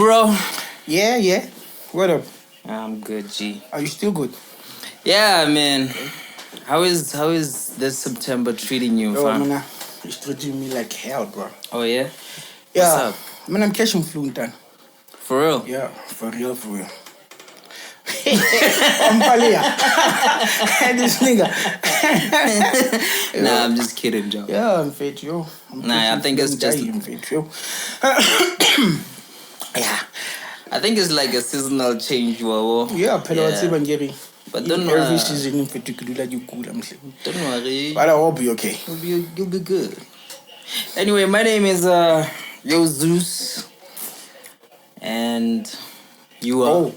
bro? Yeah. What up? I'm good, G. Are you still good? Yeah, man. How is this September treating you, fam? Man, it's treating me like hell, bro. Oh, yeah? Yeah. What's up? Man, I'm catching flu, done. For real? Yeah, for real. I'm Palia. This nigga. Nah, I'm just kidding, Joe. Yeah, I'm fit, yo. I think it's just... I'm fit, yo. Yeah. I think it's like a seasonal change, wow. Yeah, yeah. But don't worry. Every season in particular, you cool, I'm saying. Don't worry. But I hope you're okay. You'll be good. Anyway, my name is Zeus. And you are... Oh.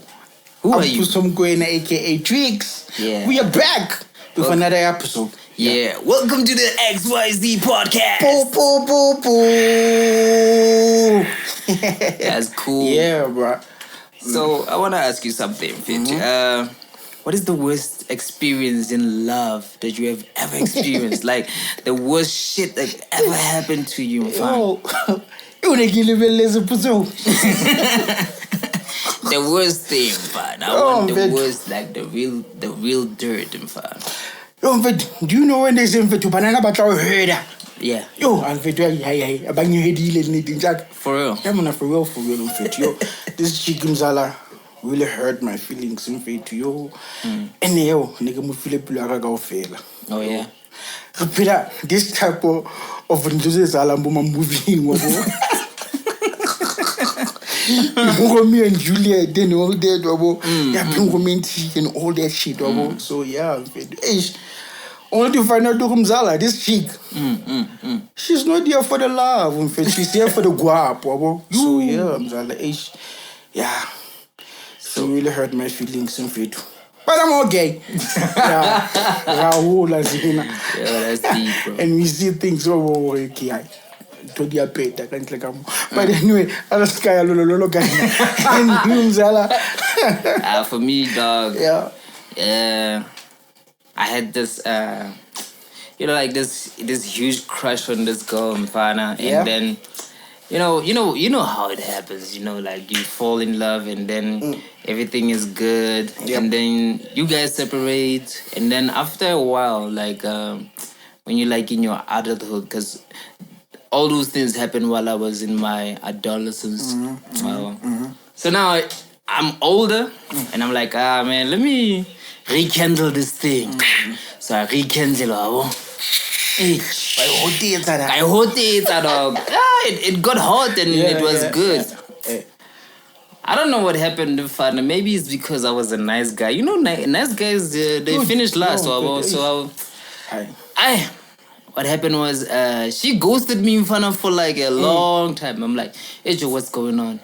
Who are you? I'm Kwesta aka Trickx. Yeah. We are back with another episode. Yeah. Welcome to the XYZ Podcast. That's cool. Yeah, bro. So I want to ask you something, Fitch. What is the worst experience in love that you have ever experienced? Like the worst shit that ever happened to you? The worst thing, man. I want the worst, like the real dirt, man. Yo, do you know when they say banana battle heard? Yeah. Yo, I'm fit. I bang your head, for real. Yeah, man, for real. I'm fit. Yo, this chicken Zala really hurt my feelings. I'm fit. Yo, and yo, nigga, mo feel go fail. Oh yeah. But this type of Zala moving. Me and Julia, then all that, and all that shit. So yeah, only to find out Zala, this chick. She's not here for the love, in fact, she's here for the guap. So yeah, Zala, yeah. So it really hurt my feelings, in fact. But I'm okay. Yeah, that's deep, bro. And we see things okay. To the pet, but anyway, I'll sky a little guy. For me, dog. Yeah. I had this, like this huge crush on this girl, Mfana, and then, you know how it happens. Like you fall in love, and then everything is good, and then you guys separate, and then after a while, like when you're like in your adulthood, because all those things happened while I was in my adolescence. So now I'm older, and I'm like, man, let me rekindle this thing. So I rekindle it got hot and it was good. I don't know what happened to Fana. Maybe it's because I was a nice guy. Nice guys, they finish last. What happened was she ghosted me in front of for like a long time. I'm like, Ejo, what's going on?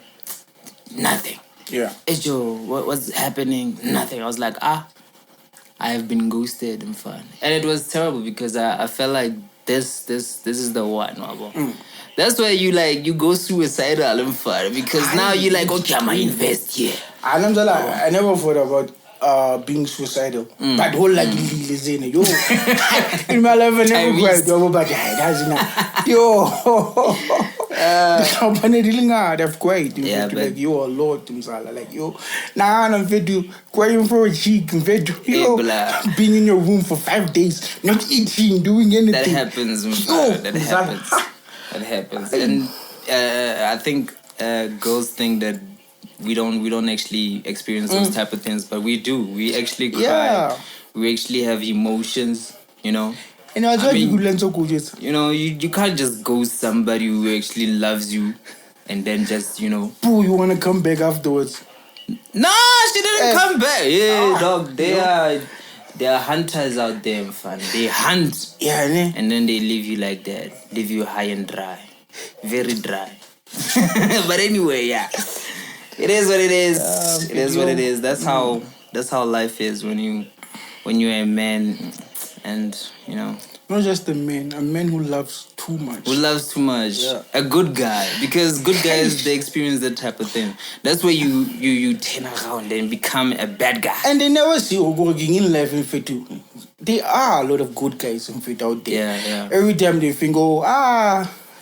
Nothing. Yeah. Ejo, what's happening? Nothing. I was like, I have been ghosted in fun. And it was terrible because I felt like this is the one. That's why you go suicidal in fun because now you're like, okay, I might invest here. I never thought about being suicidal, but whole like yo in my life I never cried but yo that's great. Yeah, but like you are Lord like yo I'm fit to crying for a cheek and fit yo being in your room for 5 days not eating doing anything. That happens. That happens. And I think girls think that we don't actually experience those type of things, but we do. We actually cry. Yeah. We actually have emotions, And I mean, you can't just ghost somebody who actually loves you and then just, you want to come back afterwards. No, she didn't come back. Yeah, dog. There are hunters out there, fun. They hunt. Yeah, and then they leave you like that. Leave you high and dry. Very dry. But anyway, yeah. It is what it is. It is what it is. That's how life is when you're a man, and not just a man who loves too much. Yeah. A good guy, because good guys they experience that type of thing. That's where you turn around and become a bad guy. And they never see going in life in Fetu. There are a lot of good guys in Fetu out there. Yeah. Every time they think,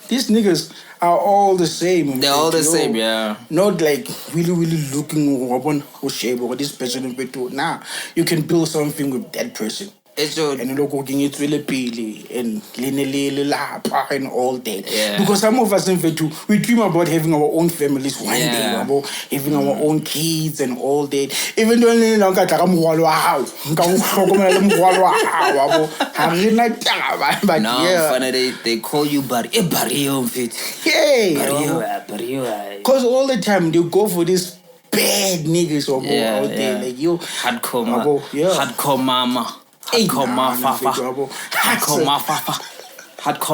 these niggas are all the same. They're all the same, yeah. Not like really looking or shape or this person. Nah, you can build something with that person. And look working it really pili and lapa and all that. Yeah. Because some of us in Vetu, we dream about having our own families one day, about having our own kids and all that. Even though they call you Barrio. Because all the time they go for this bad niggas out there. Like you hardcore mama. Hardcore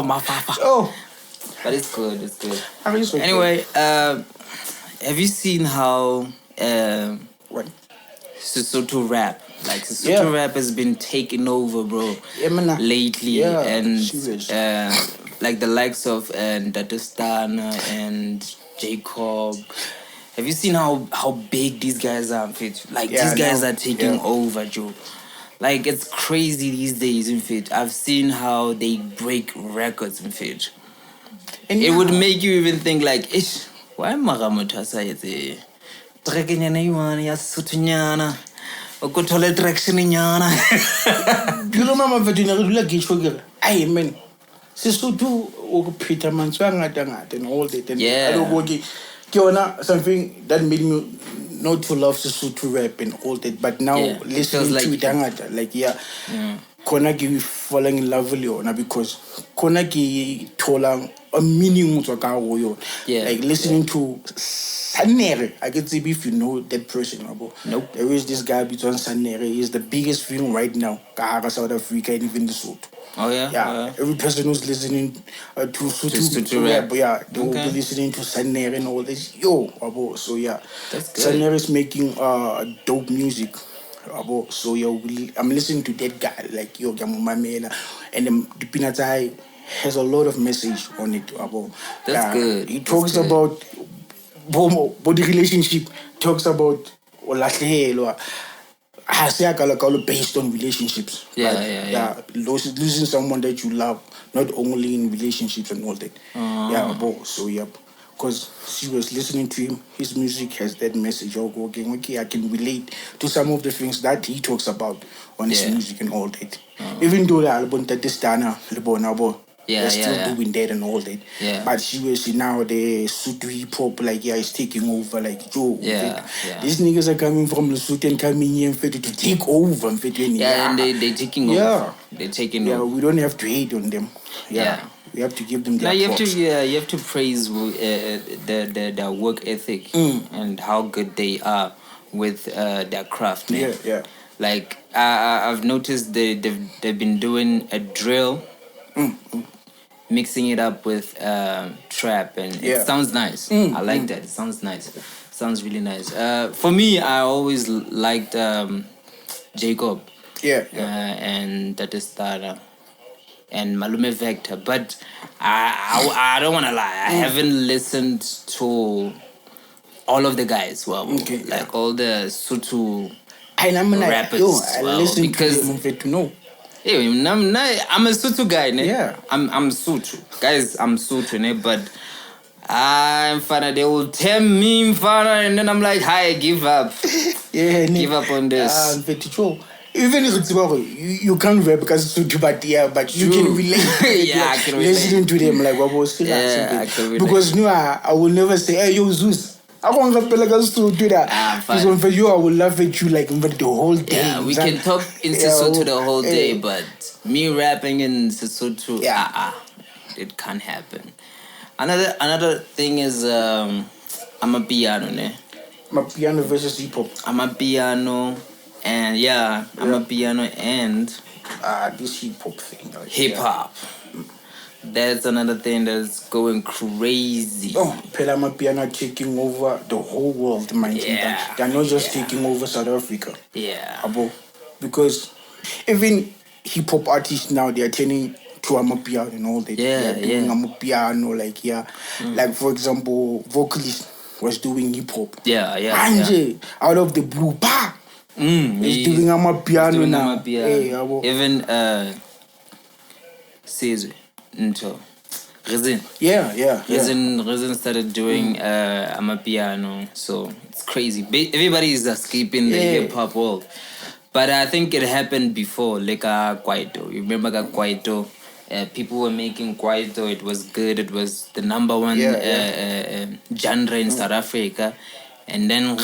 mafafa. Oh, but it's good. It's good. Anyway, have you seen how what Sotho rap? Like Sotho rap has been taking over, bro. Lately, and like the likes of Ntate Stunna and J-cob. Have you seen how big these guys are? Like these guys are taking over, Joe. Like, it's crazy these days, in fact. I've seen how they break records, in fact. And it would make you even think, like, ish, why Maramotasa is a Dragonana ya Sutunyana? Or go to the Traxinyana? You remember Virginia, like each other. I mean, Sotho or Peter Manswang and all that. And I don't work. Something that made me not to love Sotho rap and all that, but now listening to it, like Kona ki falling in love with you, because Kona ki tola a meaning to like listening to Sanere. I can see if you know that person. Nope. There is this guy between Sanere. He's the biggest thing right now. Kahara South Africa and even Lesotho. Oh yeah. Yeah. Every person who's listening to Sotho rap, they will be listening to Sanere and all this. So yeah, that's good. Sanere is making dope music. So I'm listening to that guy like Gamumamela, and the Peanuts Eye has a lot of message on it. That's good. He talks about body relationship. Talks about based on relationships. Losing someone that you love, not only in relationships and all that. Because she was listening to him, his music has that message. I can relate to some of the things that he talks about on his music and all that. Even though the album that this Dana, they're still doing that and all that. But she now the Sotho hip hop is taking over. These niggas are coming from Lesotho and coming here to take over. And they're taking over. They're taking over. We don't have to hate on them. We have to give them their props. You have to praise their work ethic and how good they are with their craft, man. Like I've noticed they've been doing a drill, mixing it up with trap, and it sounds nice. I like that. It sounds nice. Sounds really nice. For me, I always liked J-cob. And Ntate Stunna. And Malome Vector, but I don't want to lie. I haven't listened to all of the guys. All the Sotho rappers. I listen because to know. I'm a Sotho guy, ne? Yeah. I'm Sotho, guys. I'm Sotho, ne? But I'm fine. They will tell me, and then I'm like, hi, give up. Give up on this. Even if it's you can't rap because it's Sotho, but you can relate. I can relate. Listening to them I can relate. Because I will never say, hey, yo, Zeus. I won't rap like Sotho do that. Because for you, I will laugh at you like the whole day. Yeah, we can talk in Sotho the whole day, but me rapping in Sotho, it can't happen. Another thing is Amapiano, ne? Amapiano versus hip hop. Amapiano. And Amapiano and this hip hop thing. Hip hop. That's another thing that's going crazy. Amapiano taking over the whole world, mind you. They're not just taking over South Africa. Because even hip hop artists now, they are turning to Amapiano and all that. They're doing Amapiano, like for example, Vocalist was doing hip hop. Out of the blue, he's doing Amapiano now. Even Caesar, Rizin. Rizin started doing Amapiano, so it's crazy. Everybody is asleep in the hip hop world, but I think it happened before, like Kwaito. You remember Kwaito? People were making Kwaito. It was good. It was the number one genre in South Africa, and then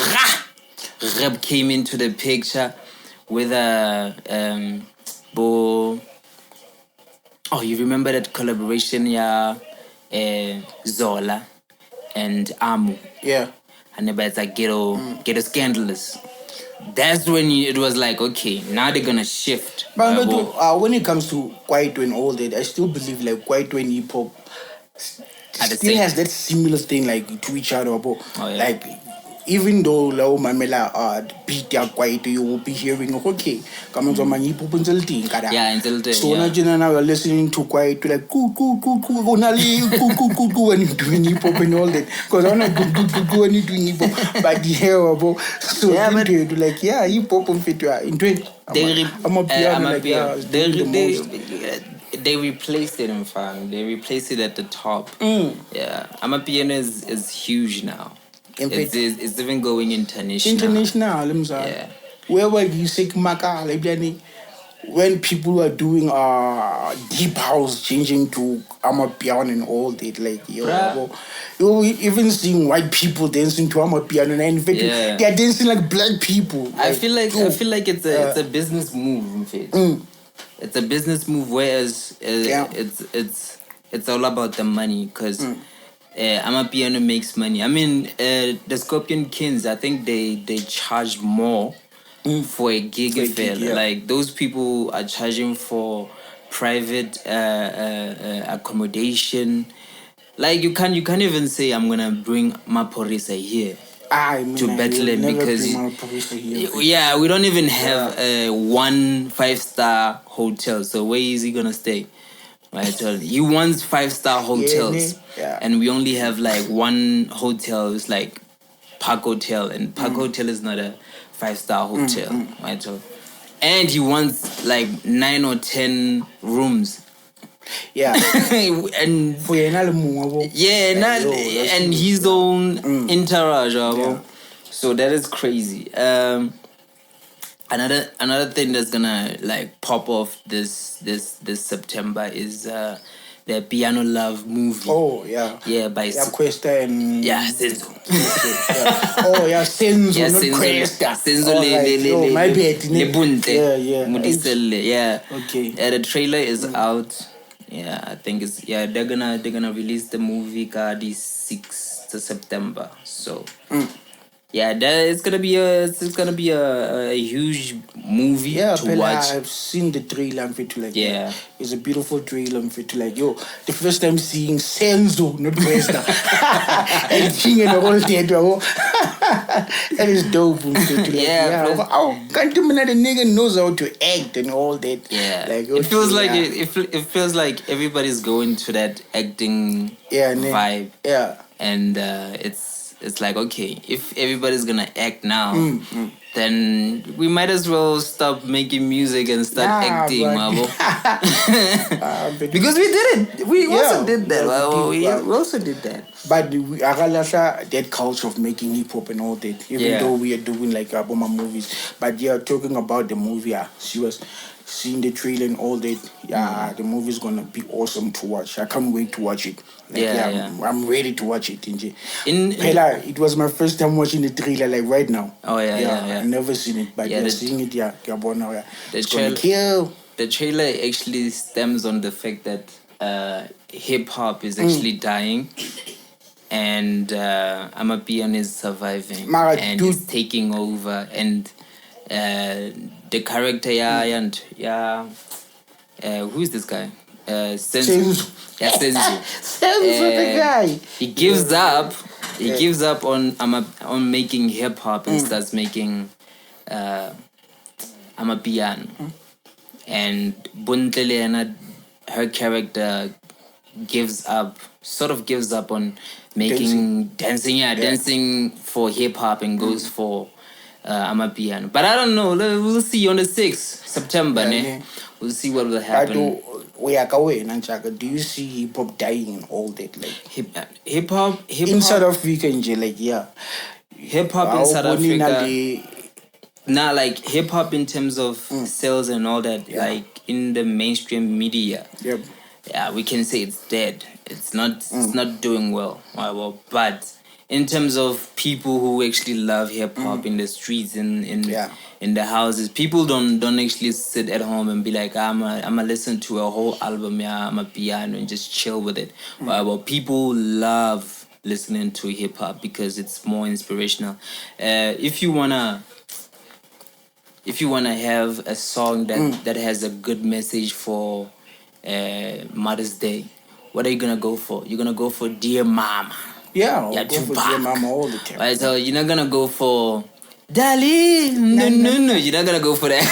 rap came into the picture with Oh, you remember that collaboration, Zola and Amu? Yeah. And it's like ghetto scandalous. That's when it was like, okay, now they're gonna shift. But when it comes to Kwaito and all that, I still believe like Kwaito and hip hop still has that similar thing like to each other. Like even though lao mamela beat ya Kwaito, you will be hearing okay, come on, man, hip hop until thing. So now you're listening to Kwaito like cool, when you're doing hip hop and all that. Because I'm not good when you're doing hip hop, but the hell, so into like hip hop and fit into it. They replaced it in fun. They replaced it at the top. Yeah, Amapiano is huge now. It's even going international. Yeah. Where were you say when people were doing deep house changing to Amapiano and all that, like you even seeing white people dancing to Amapiano, and in fact they are dancing like black people. Like, I feel like it's a business move. In fact, it's a business move, whereas it's all about the money because. Amapiano makes money. I mean, the Scorpion Kings, I think they charge more for a gig affair. Like those people are charging for private accommodation. Like you can't even say I'm gonna bring Maphorisa here to Bethlehem because we don't even have 1 5-star hotel. So where is he gonna stay? Right, he wants 5-star hotels, and we only have like one hotel. It's like Park Hotel, and Park Hotel is not a 5-star hotel, right? And he wants like 9 or 10 rooms. And and his own entourage. So that is crazy. Another thing that's gonna like pop off this September is the Piano Love movie. By Kwesta and Senzo. Senzo, not Kwesta. Senzo my bad. Modiselle. Okay. The trailer is out. I think it's they're gonna release the movie the 6th of September. So. It's gonna be a huge movie to watch. I've seen the trailer and fit to like it's a beautiful trailer and fit to like the first time seeing Senzo, not Kwesta, and singing the whole theater. That is dope. Can't you the nigga knows how to act and all that. Like it feels like everybody's going to that acting vibe. And it's like, okay, if everybody's gonna act now, then we might as well stop making music and start acting, because we did it. We also did that. We also did that. But we that culture of making hip hop and all that, even though we are doing like Aboma movies. But talking about the movie, she was seeing the trailer and all that. The movie's gonna be awesome to watch. I can't wait to watch it. I'm ready to watch it. It was my first time watching the trailer, like right now. I've never seen it, but seeing it. The trailer actually stems on the fact that hip hop is actually dying, and Amapiano is surviving and is taking over, and the character who's this guy? Senzo. Senzo. The guy. He gives up. He gives up on making hip hop and starts making Amapiano. And Bontle, her character gives up on making dancing for hip hop and goes for Amapiano. But I don't know. We'll see on the 6th September. We'll see what will happen. do you see hip hop dying and all that? Like hip hop in South Africa, like hip hop in South Africa. Nah, like hip hop in terms of sales and all that, like in the mainstream media. Yep. Yeah, we can say it's dead. It's not doing well. But in terms of people who actually love hip hop in the streets, in the houses, people don't actually sit at home and be like, I'ma listen to a whole album, Amapiano, and just chill with it. People love listening to hip hop because it's more inspirational. If you wanna have a song that has a good message for Mother's Day, what are you gonna go for? You're gonna go for Dear Mama. Yeah, I'll go for Dear Mama all the time. Right, so you're not gonna go for Dali. No. You're not gonna go for that.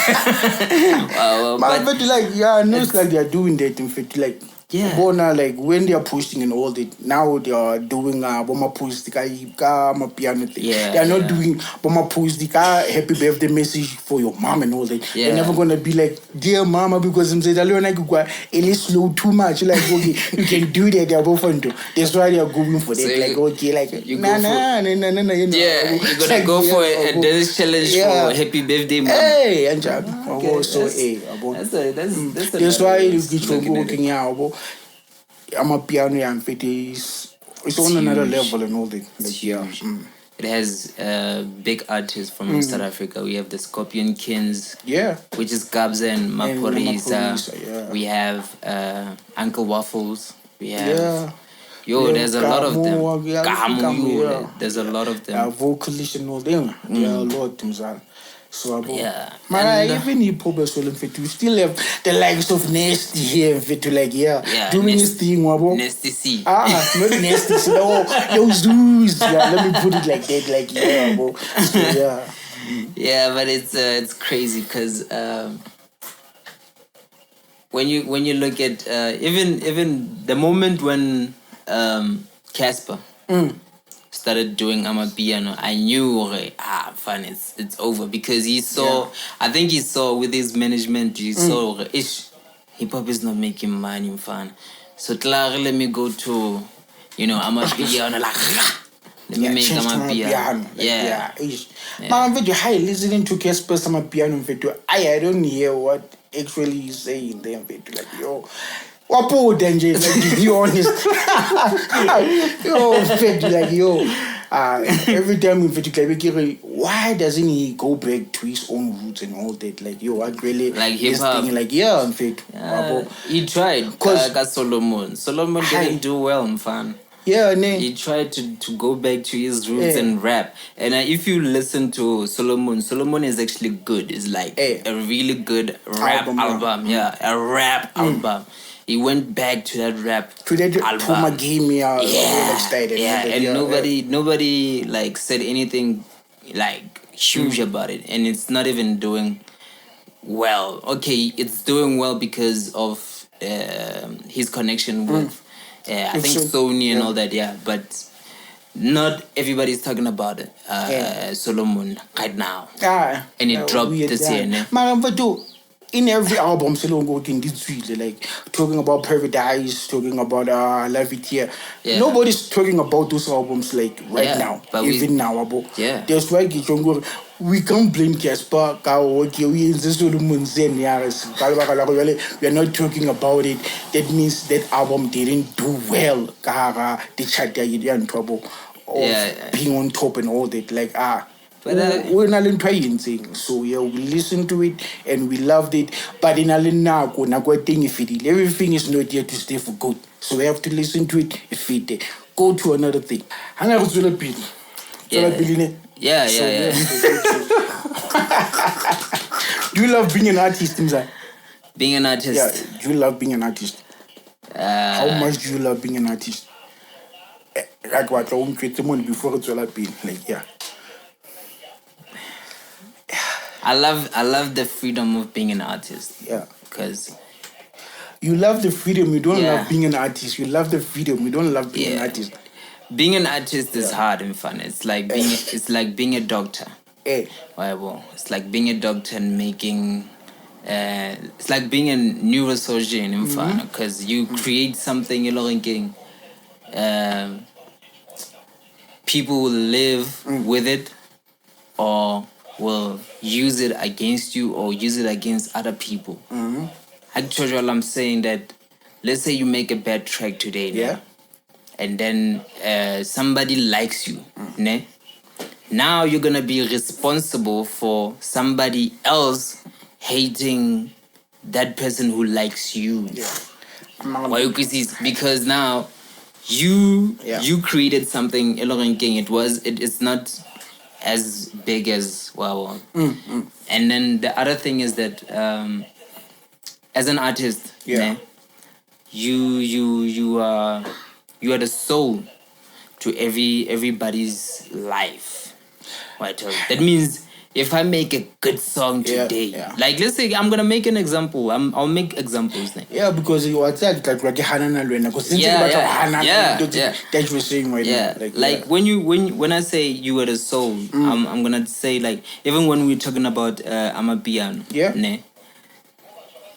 But like, I know it's like they're doing that in fact, like. Yeah. Like when they are posting and all that, now they are doing Boma post Amapiano thing. Yeah, they are not doing Boma post happy birthday message for your mom and all that. Yeah. They're never gonna be like, dear mama, because I'm saying it's slow too much. Like, okay, you can do that, they're both fun too. That's why they are going for that. So like, okay, like you go yeah, you're gonna go for a dance challenge for happy birthday mom. Hey, and that's why you get working out. Amapiano and it's on another level and all that. Like, it has big artists from South Africa. We have the Scorpion Kings, which is Kabza and Maphorisa. We have Uncle Waffles. We have there's a lot of them. There's a lot of them. Vocalists and all them. There are a lot of them. So even hip hop as well, in fact, we still have the likes of Nasty here, in fact, doing his thing, Nasty C. Not Nasty C. No, Zeus. Let me put it like that, Yeah, but it's crazy because when you look at even the moment when Casper started doing Amapiano, I knew fun, it's over, because he saw I think he saw with his management, he saw hip hop is not making money, fun. So let me go to Amapiano, like let me make Amapiano. Man, I listening to Casper's Amapiano video. I don't hear what actually he's saying there, like Wapo danger, like to be honest. Every time we like, why doesn't he go back to his own roots and all that? Like, what really like hip hop? Like, in fact, he tried. Cause Solomon didn't do well, man. Yeah, he tried to go back to his roots and rap. And if you listen to Solomon is actually good. It's like a really good rap album. Yeah, a rap album. He went back to that rap album. And nobody like said anything like huge about it, and it's not even doing well. Okay, it's doing well because of his connection with I think Sony and all that. But not everybody's talking about it. Solomon right now, and it dropped this year. In every album, like talking about Paradise, talking about Love It Here. Nobody's talking about those albums like right now, even now. That's why we can't blame Casper. We are not talking about it. That means that album didn't do well. The chat in trouble of being on top and all that. Like but we're not in thing. So we listened to it and we loved it. But in everything is not here to stay for good. So we have to listen to it if it go to another thing. Yeah. Do you love being an artist, Mzansi? Being an artist? Yeah, do you love being an artist? How much do you love being an artist? Like what I won't create someone before it's all like, I love the freedom of being an artist. Yeah. Because you love the freedom, you don't love being an artist. You love the freedom, you don't love being an artist. Being an artist is hard and fun. It's like being a doctor. It's like being a doctor and making it's like being a neurosurgeon in Mfana, because you create something, people will live with it or will use it against you or use it against other people. Actually, I'm saying that, let's say you make a bad track today, yeah, and then somebody likes you, ne? Now you're gonna be responsible for somebody else hating that person who likes you. Yeah. Why you could see, because now you created something. It's not as big as wow. And then the other thing is that as an artist, ne, you are the soul to everybody's life. Right? That means if I make a good song today, like let's say I'm gonna make an example. I'll make examples now. Yeah, because you are like Hana Lena. Because that you're saying right now. Like when I say you are the soul, I'm gonna say, like, even when we're talking about Amapiano, ne?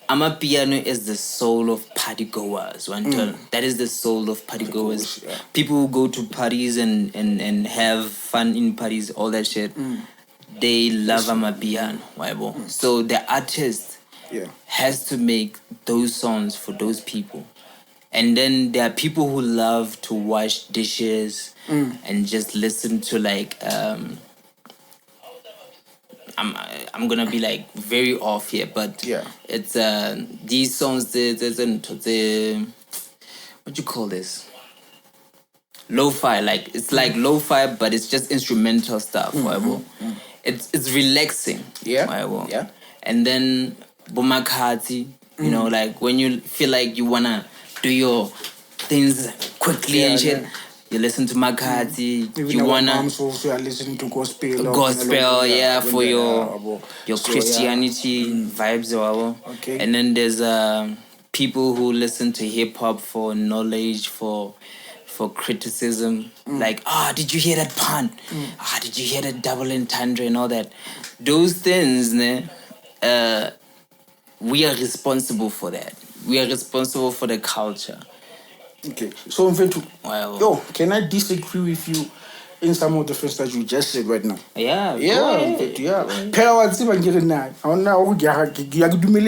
Amapiano is the soul of party goers. That is the soul of party goers. People who go to parties and have fun in parties, all that shit. They love Amapiano. So the artist has to make those songs for those people. And then there are people who love to wash dishes and just listen to, like, I'm gonna be like very off here, but it's these songs, the what you call this? Lo-fi, like it's like lo-fi, but it's just instrumental stuff. It's relaxing. And then Bumakati, you know, like when you feel like you wanna do your things quickly and shit. You listen to Makati. You wanna also listen to gospel. For your Christianity vibes, Okay. And then there's people who listen to hip hop for knowledge, for criticism. Like, did you hear that pun? Did you hear that double entendre and all that? Those things, we are responsible for that. We are responsible for the culture. Okay, so can I disagree with you in some of the things that you just said right now? Payout,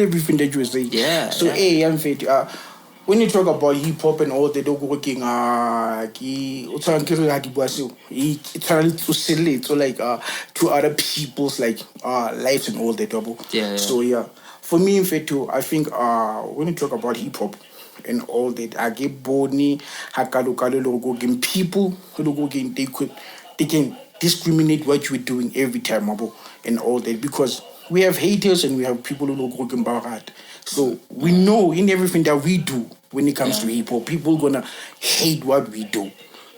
everything that you were saying. So when you talk about hip hop and all the dog working, so like to other people's like lives and all that double. So for me, in fact, I think when you talk about hip hop and all that, I get boni people who they can discriminate what you're doing every time and all that, because we have haters and we have people who go about. So we know in everything that we do when it comes to hip hop, people gonna hate what we do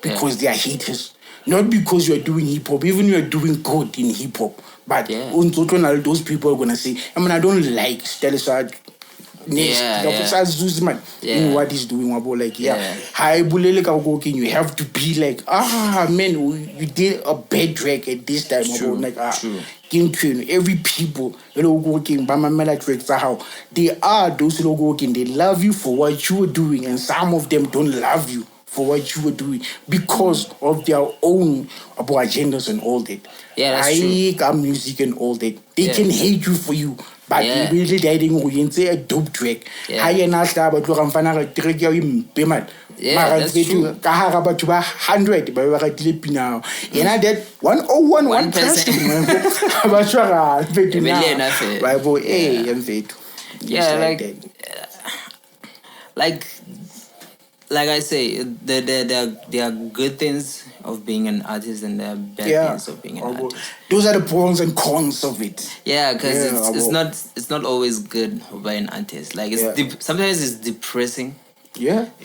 because they are haters. Not because you are doing hip hop, even you are doing good in hip hop. But those people are gonna say, I don't like Stelisad. Zeus, in what he's doing, like you have to be like, man, you did a bad track at this time. Every people working by my Trickx are how they are those working. They love you for what you are doing, and some of them don't love you for what you were doing because of their own agendas and all that. I got music and all that. They can hate you for you. But really didn't say a dope track. I am not about to run a track. That's true. 100, but we're at now. And I did 101 person. Like I say, there are good things of being an artist and there are bad things of being an artist. Those are the pros and cons of it. Yeah, because it's not always good by an artist. Like sometimes it's depressing.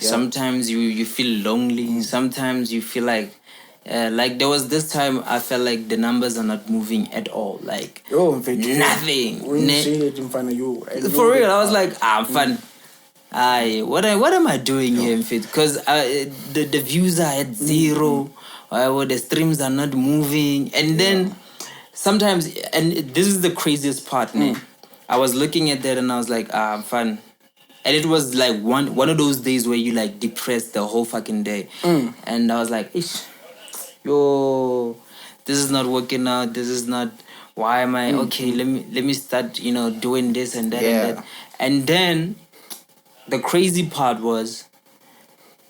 Sometimes you feel lonely. Sometimes you feel like there was this time I felt like the numbers are not moving at all. Like nothing. When you say it in front of you, for real, I was like, I'm fun. What am I doing here, because the views are at zero, the streams are not moving, and then sometimes, and this is the craziest part, I was looking at that and I was like, I'm fun. And it was like one of those days where you like depressed the whole fucking day. And I was like, Ish, yo, this is not working out. This is not. Why am I okay? Let me start. Doing this and that and that. And then the crazy part was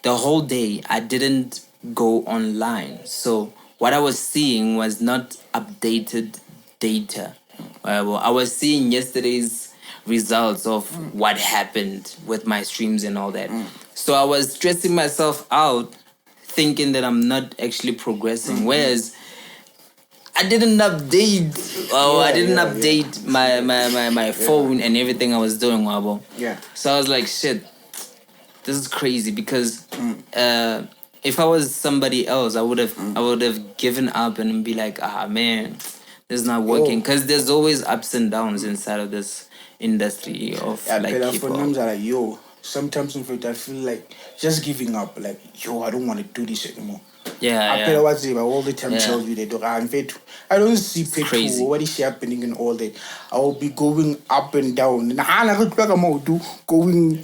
the whole day I didn't go online. So what I was seeing was not updated data. I was seeing yesterday's results of what happened with my streams and all that. So I was stressing myself out thinking that I'm not actually progressing. Whereas I didn't update my phone and everything I was doing, Wabo. Yeah. So I was like, shit, this is crazy because if I was somebody else, I would have given up and be like, man, this is not working. Because there's always ups and downs inside of this industry of like hip-hop. Sometimes in fact I feel like just giving up, like, I don't want to do this anymore. I all the time tell you that in fact I don't see people what is happening and all that. I will be going up and down. Going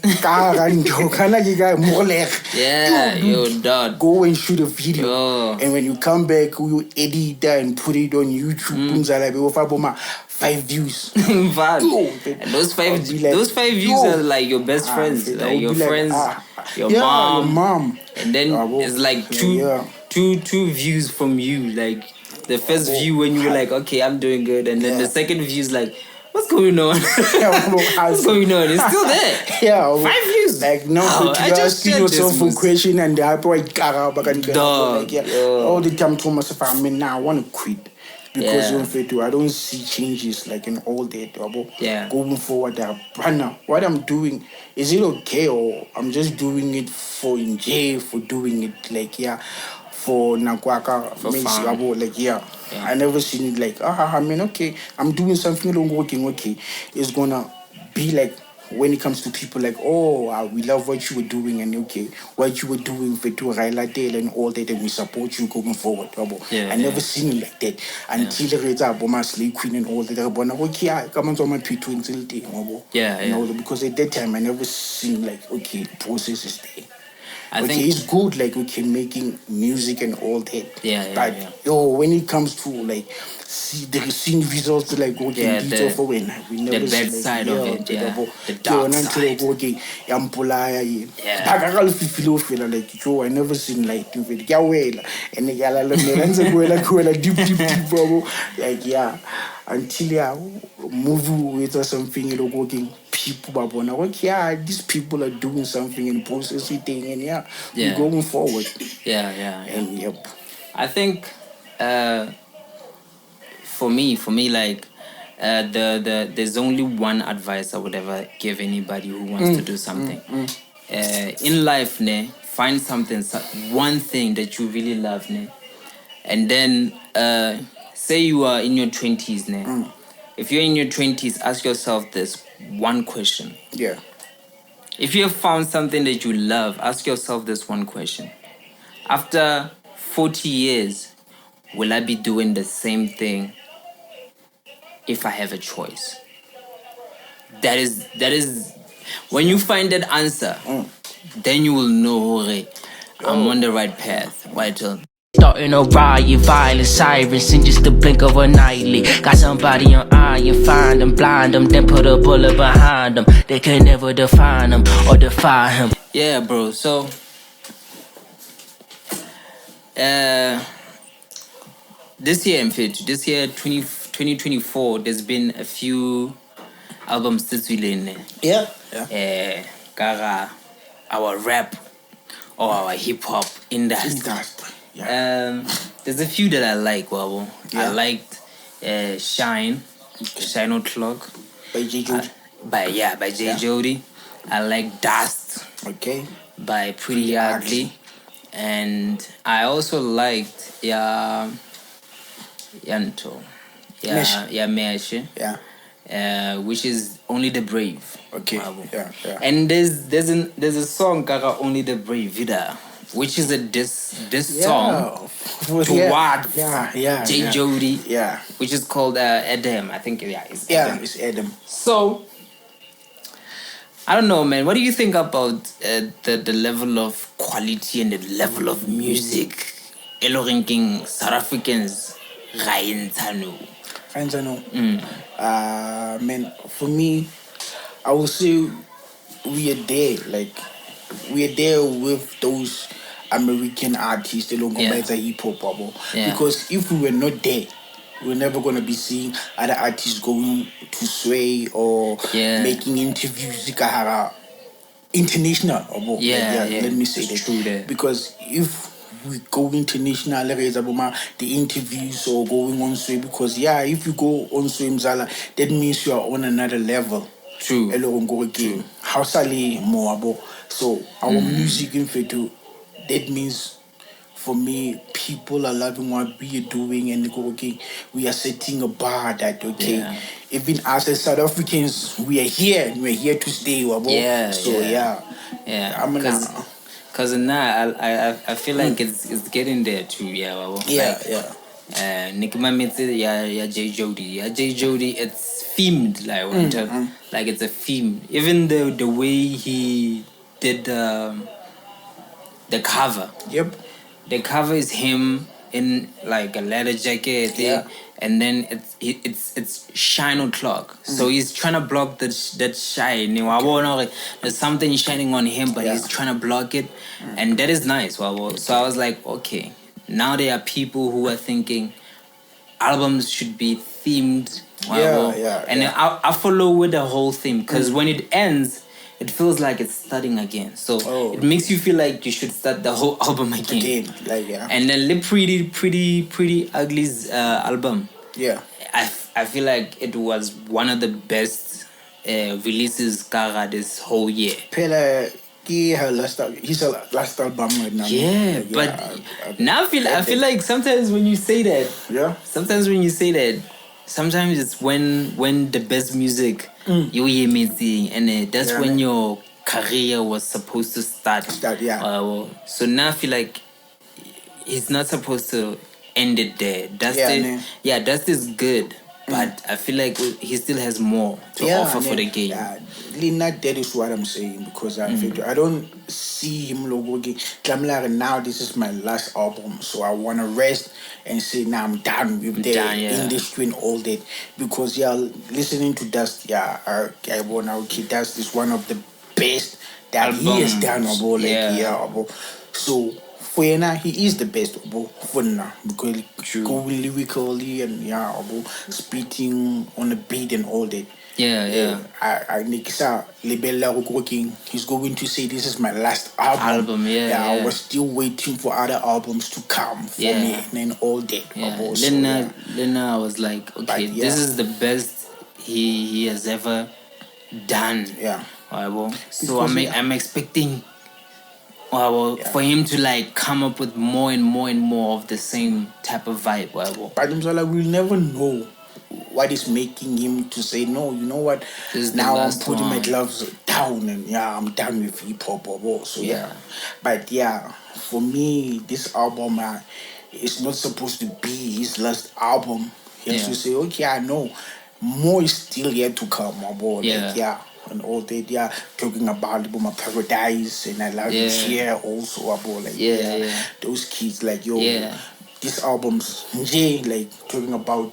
dog. Go and shoot a video. And when you come back, you edit that and put it on YouTube. 5 views. And those five views are like your best friends, like your friends, your mom. And then it's like two views from you. Like the first view when you were like, okay, I'm doing good, and then the second view is like, what's going on? What's going on? It's still there. 5 views. Like now, I just asking yourself a question and the all the time to myself, I want to quit. Because I don't see changes like in all that. Going forward, what I'm doing, is it okay, or I'm just doing it for enjoy, for doing it like for nakwaka, for fun. Like I never seen it like okay, I'm doing something working okay. It's gonna be like when it comes to people like, we love what you were doing and okay, what you were doing for to Raila and all that, and we support you going forward. I never seen it like that until the Reza Boma Slave Queen and all that. Okay, come on to my P2 until day. Because at that time I never seen like, okay, the process is there. I think it's good, like making music and all that. But when it comes to like seeing results, like we never the bad side of it, the dark side. I never seen like and deep until movie with something working. People these people are doing something and processing thing and we're going forward. And I think for me like there's only one advice I would ever give anybody who wants to do something. In life, find something, one thing that you really love, and then say you are in your 20s, if you're in your 20s, ask yourself this one question. If you have found something that you love, ask yourself this one question. After 40 years, will I be doing the same thing if I have a choice? That is when you find that answer, then you will know, I'm on the right path. Starting a riot, violent sirens in just the blink of an eyelid. Got somebody on iron, find them, blind them, then put a bullet behind them. They can never define them or defy him. Yeah, bro. So, this year, 2024, there's been a few albums that we learn. Our rap or our hip hop industry. There's a few that I like, Wabo. I liked Shine O'Clock by J Jody. By J Jody. I like Dust. By Priddy Ugly. And I also liked Yanto. Meashe. Which is Only the Brave. Okay. And there's a song Kara Only the Brave. which is a diss song to Wordz, Jody, which is called Adam. I think it's Adam. It's Adam. So I don't know, man. What do you think about the level of quality and the level of music ranking South Africans? Man, for me, I would say we are there. Like, we are there with those American artists, the hip hop bubble. Because if we were not there, we're never gonna be seeing other artists going to Sway or making interviews international. Let me say that. True there. Because if we go international, the interviews or going on Sway, because if you go on Sway Mzala, that means you are on another level. True. So our music in Fetu, that means for me, people are loving what we are doing, and they go, okay, we are setting a bar that, even us as South Africans, we are here, and we're here to stay. Because now I feel like it's getting there too. Jody. J Jody, it's themed, like it's a theme. Even the way he did the cover. Yep. The cover is him in like a leather jacket, and then it's shine o'clock. So he's trying to block that shine. There's something shining on him, but he's trying to block it, and that is nice. So I was like, okay, now there are people who are thinking albums should be themed. And I follow with the whole theme, because when it ends, it feels like it's starting again. So it makes you feel like you should start the whole album again. And then Priddy Ugly's album. I feel like it was one of the best releases this whole year. He's a last album right now. Now I feel like sometimes when you say that, sometimes it's when the best music you hear me, and that's when your career was supposed to start. So now I feel like he's not supposed to end it there. Dust is good, but I feel like he still has more to offer for the game. That is what I'm saying, because I don't see him working. Now this is my last album, so I want to rest and say now I'm done with the industry and all that. Because listening to Dust, Dust is one of the best that albums he has done. So for now, he is the best for now, because going lyrically and spitting on the beat and all that. I he's going to say this is my last album. I was still waiting for other albums to come for me and all that. Then I was like, okay, this is the best he has ever done. So I'm expecting for him to like come up with more and more and more of the same type of vibe. But we'll never know what is making him to say, no, you know what, now I'm putting my gloves down and I'm done with hip hop. But for me, this album is not supposed to be his last album. He has to say, okay, I know more is still yet to come. And all that, talking about my Paradise, and I love it here also about those kids, like these albums, like talking about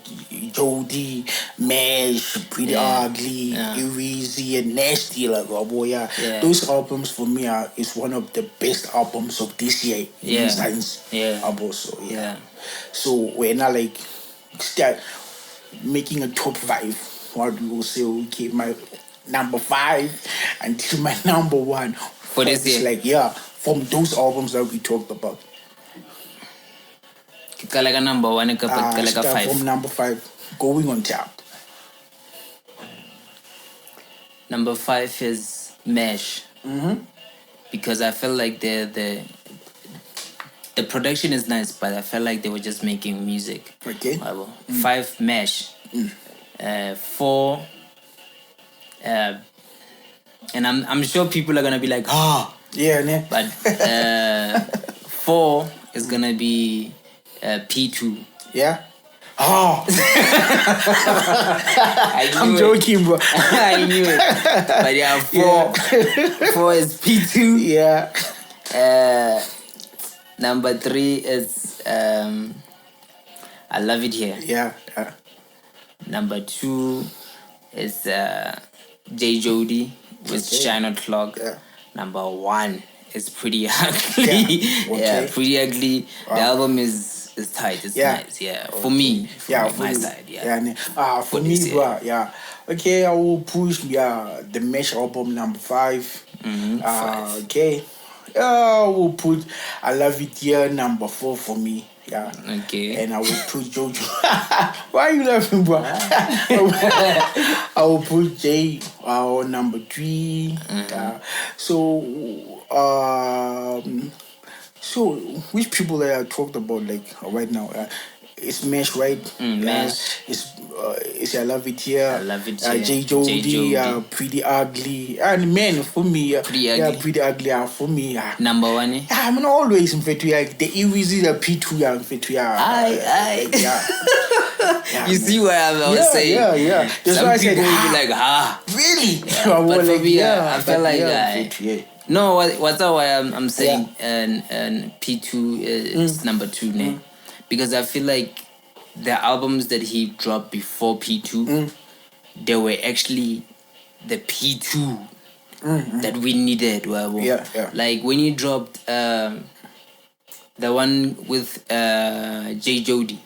Jody, Mash, Priddy Ugly, A-Reece, and Nasty, those albums for me is one of the best albums of this year in science. So when I start making a top 5, what we will say, okay, my number 5 until my number 1 for this year. From those albums that we talked about. Number 1 and 5. From number 5, going on top. Number 5 is Mash. Because I felt like the production is nice, but I felt like they were just making music. 5 Mash. 4. And I'm sure people are gonna be like, but 4 is gonna be P2. Yeah. Oh, I'm it. joking, bro. I knew it. But yeah, 4 is P2. Yeah. Number 3 is I Love It Here. Yeah. Number 2 is Jody with Shine On Clock. Yeah. Number 1 is Priddy Ugly. Yeah, Priddy Ugly. Wow. The album is tight. It's nice. Yeah, for me. For my side. Yeah. For me, bro. Yeah. Okay, I will push. The Mesh album number 5. Okay. I will put I Love It Here number 4 for me. Yeah. Okay. And I will put Jojo. Why are you laughing, bro? I will put J on number 3. So which people that I talked about like right now? It's Mesh, right? Mesh. It's I Love It Here. I Love It Here. Jody, Priddy Ugly. And man, for me, Priddy Ugly. For me, number 1. I'm always in fact the A-Reece, the P2, in fact You see what I was saying? Yeah. That's Some why I people said, will be like, really? Yeah, but for me, I felt like no, what's why I'm saying and P2 is number 2, ne? Because I feel like the albums that he dropped before P2, they were actually the P2 that we needed. Like when he dropped the one with Jody,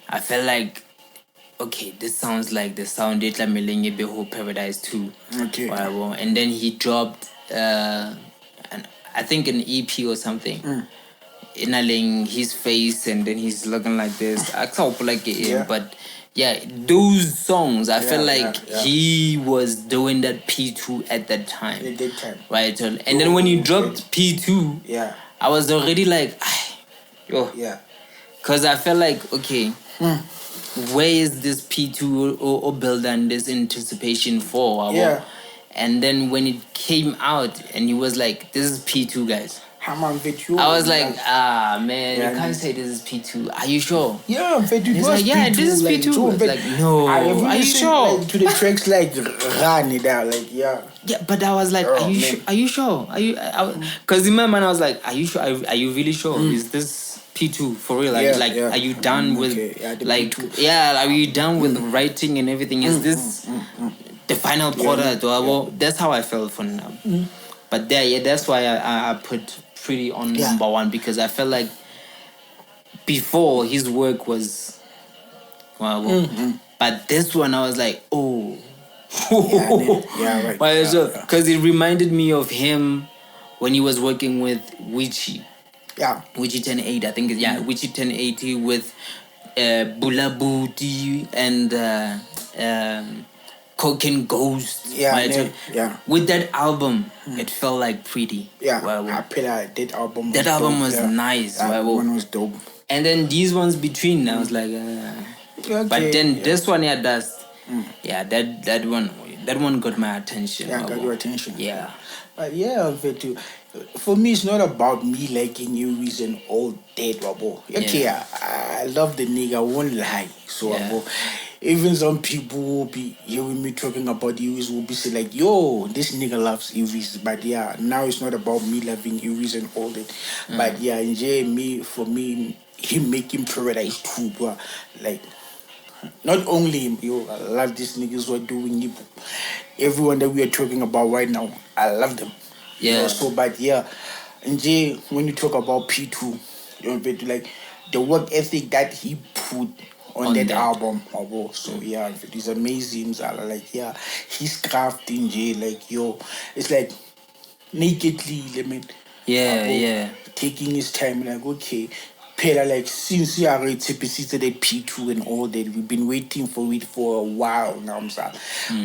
I felt like, okay, this sounds like the sound de Tlameleng Beho Paradise 2. Okay. And then he dropped I think an EP or something. Inhaling his face and then he's looking like this. I can't like it, but yeah, those songs I felt like he was doing that P2 at that time. At that time. Right. And then when he dropped P2, I was already like, yo. Yeah. Cause I felt like, okay, where is this P2 or build and this anticipation for? And then when it came out and he was like, this is P2, guys. I was like, man, you can't say this is P2. Are you sure? Yeah, He's like, yeah, this is P2. Like, no, are you sure? Like, to the tracks like Run It Out, like, yeah. Yeah, but I was like, are you sure? Because in my mind I was like, are you sure? Are you really sure? Is this P2 for real? Are you done with are you done with writing and everything? Is this the final product? Well, that's how I felt for now. But that's why I put Priddy on number 1, because I felt like before his work was but this one I was like, oh. Right. Because it reminded me of him when he was working with Witchy. Witchy 1080, I think. Witchy 1080 with Bula Booty and Coke and Ghost. With that album, it felt like Priddy. That album. That album was nice. That one was dope. And then these ones between, I was like, but then this one, Dust. That one got my attention. Got your attention. Yeah. For me, it's not about me liking A-Reece and all that, Wabo. Okay, I love the nigga, I won't lie. So, even some people will be hearing me talking about A-Reece will be saying like, yo, this nigga loves A-Reece. But now it's not about me loving A-Reece and all that. But for me, him making Paradise 2, bro. Like, not only him, I love these niggas who are doing it. Everyone that we are talking about right now, I love them. But when you talk about P2, like the work ethic that he put on that album, so it's amazing. Like his craft in it's like nakedly, taking his time, like okay. Like since we already typically at P2 and all that, we've been waiting for it for a while now.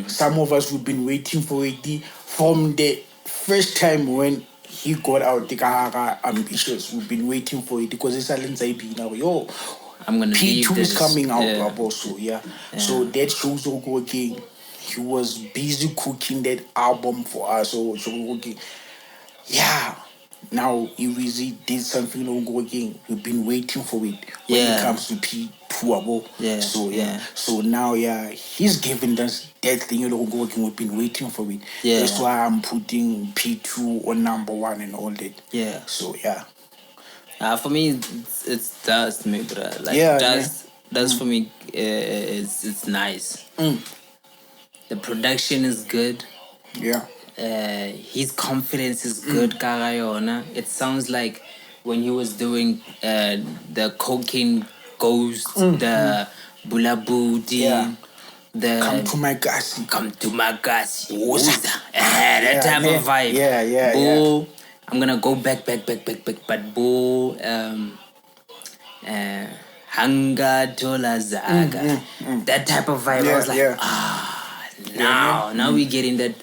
Some of us we've been waiting for it from the first time when he got out the Kahara Ambitious. We've been waiting for it because it's a Lindsay now. I'm gonna P2 is coming out, also. So that shows again. He was busy cooking that album for us. So okay. now A-Reece did something working. We've been waiting for it when it comes to P2. Yeah. So So now he's giving us that thing working. We've been waiting for it. Yeah. That's why I'm putting P2 on number 1 and all that. Yeah. So for me it's Dust, me bro. Like Dust for me it's nice. The production is good. Yeah. His confidence is good, Karayona. It sounds like when he was doing the Cocaine Ghost, the Bulabudi, the Come to my gas. That type of vibe. Yeah. I'm gonna go back, but boo, Hanga Dola Zaga. That type of vibe. I was like, now we're getting that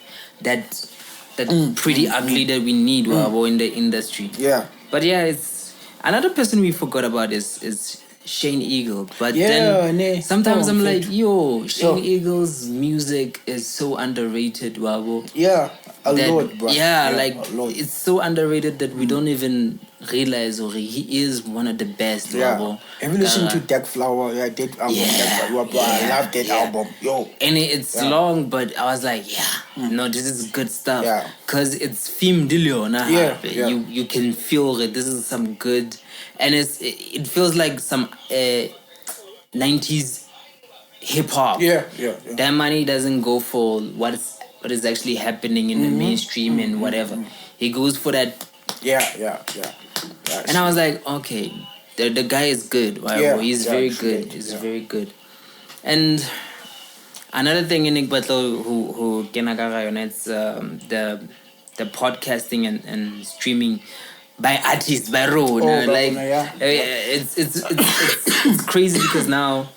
pretty ugly that we need in the industry. Yeah. But it's another person we forgot about is Shane Eagle. But then sometimes I'm like, Shane Eagle's music is so underrated, Wabo. Yeah, a lot, bro. Yeah, like it's so underrated that we don't even realize he is one of the best, Wabo. Have you listened to Dark Flower? That album. I love that album. And it's long, but I was like, no, this is good stuff. Yeah. Cause it's film Dilio, You can feel it. This is some good, and it feels like some 90s hip hop. Yeah. That money doesn't go for what is actually happening in the mainstream and whatever. He goes for that. Yeah. And I was like, okay, the guy is good. Wow, he's very good. He's very good. And another thing in Igbatlo who Kenagara, it's the podcasting and streaming by artists, by road. It's crazy because now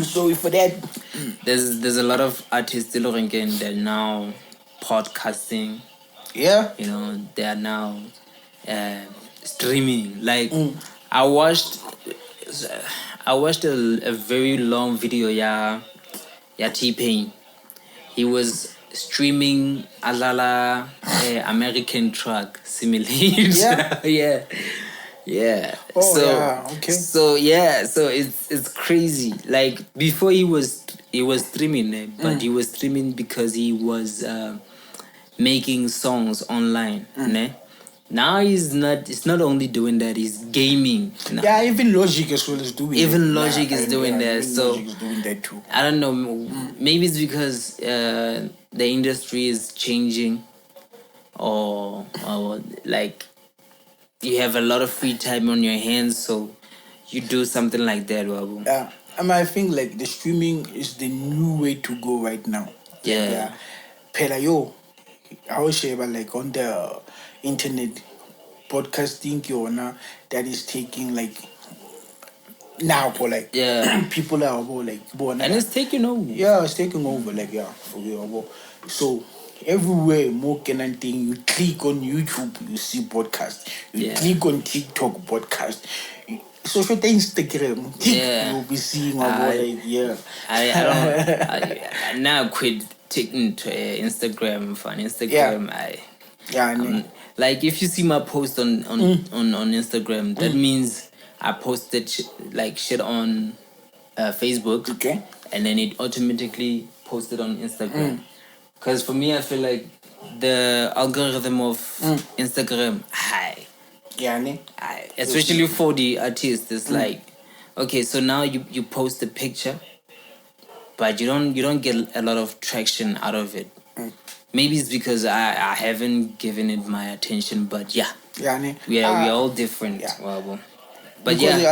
sorry for that. There's a lot of artists still again that now podcasting. Yeah. They are now streaming. Like I watched a very long video, T-Pain. He was streaming Alala American truck simulator. Yeah. Okay. So it's crazy. Like before he was streaming, but he was streaming because he was making songs online. Now it's not only doing that, he's gaming. Yeah, even Logic as well is doing that. Even Logic is doing that. So Logic is doing that too. I don't know. Maybe it's because the industry is changing, or like you have a lot of free time on your hands, so you do something like that, Wabu. Yeah, I think like the streaming is the new way to go right now. Yeah. Pelayo, I was share about like on the internet podcasting that is taking like now for like people are like born and it's taking over. Yeah, it's taking over for real. So everywhere more can thing you click on YouTube, you see podcast. You click on TikTok podcast. So for the Instagram, you'll be seeing I now quit taking to Instagram for an Instagram. Like if you see my post on Instagram, that means I posted shit on Facebook. Okay. And then it automatically posted on Instagram. Because for me, I feel like the algorithm of Instagram, especially for the artists, it's like, okay, so now you post a picture, but you don't get a lot of traction out of it. Maybe it's because I haven't given it my attention, but we are all different. But because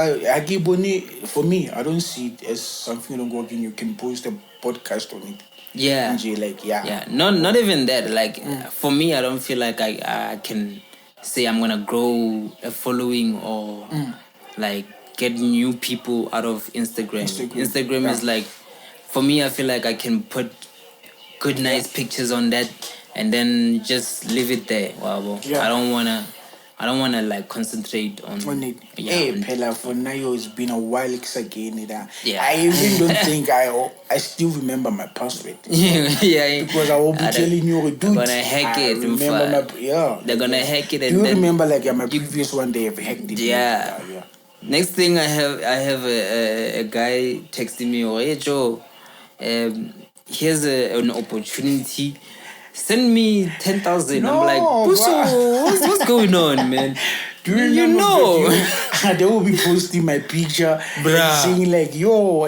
for me, I don't see it as something you can post a podcast on it. Not even that. Like for me, I don't feel like I can say I'm gonna grow a following or like get new people out of Instagram. Instagram is like, for me, I feel like I can put good, nice pictures on that and then just leave it there. I don't wanna I don't want to like concentrate on it. Yeah, Hey, Pella, for now it's been a while again. Yeah. I even don't think I still remember my password. Yeah. Because I will be telling you, dude, they're gonna hack it. They're gonna hack it. Do you remember like my previous one? They have hacked it. Yeah. Next thing I have a guy texting me, oh, hey Joe, here's an opportunity. Send me 10,000. No, I'm like, what's going on, man? Do you know? They will be posting my picture, saying like, yo,